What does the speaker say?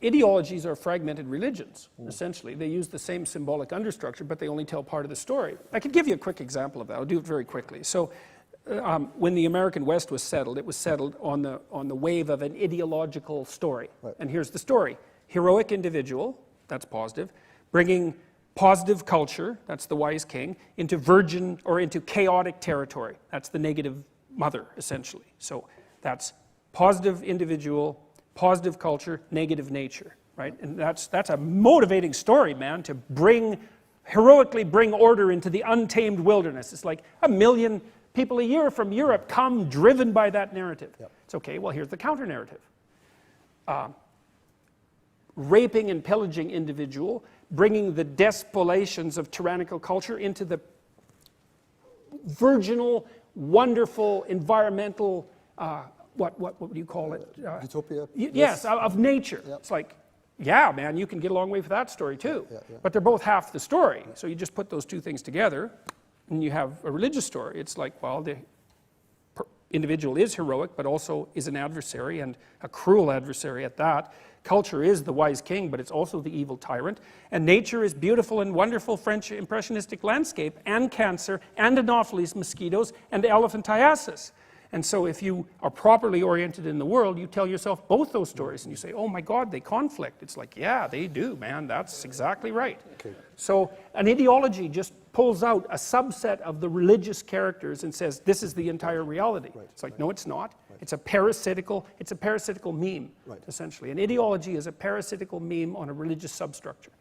ideologies are fragmented religions, essentially. They use the same symbolic understructure, but they only tell part of the story. I could give you a quick example of that. I'll do it very quickly. So when the American West was settled, it was settled on the wave of an ideological story. Right. And here's the story. Heroic individual, that's positive, bringing positive culture, that's the wise king, into virgin or into chaotic territory. That's the negative mother, essentially. So that's positive individual, positive culture, negative nature, right? And that's a motivating story, man, to heroically bring order into the untamed wilderness. It's like 1 million people a year from Europe come driven by that narrative. Yep. It's okay, well, here's the counter narrative. Raping and pillaging individual, bringing the desolations of tyrannical culture into the virginal, wonderful, environmental, what would you call it? Utopia? Yes, of nature. Yep. It's like, yeah, man, you can get a long way with that story too. Yeah. But they're both half the story. So you just put those two things together and you have a religious story. It's like, well, the individual is heroic, but also is an adversary, and a cruel adversary at that. Culture is the wise king, but it's also the evil tyrant. And nature is beautiful and wonderful French impressionistic landscape, and cancer, and Anopheles mosquitoes, and elephantiasis. And so if you are properly oriented in the world, you tell yourself both those stories, and you say, oh my God, they conflict. It's like, yeah, they do, man, that's exactly right. Okay. So an ideology just pulls out a subset of the religious characters and says, this is the entire reality. Right. It's like, no, it's not. Right. It's a parasitical meme, essentially. An ideology is a parasitical meme on a religious substructure.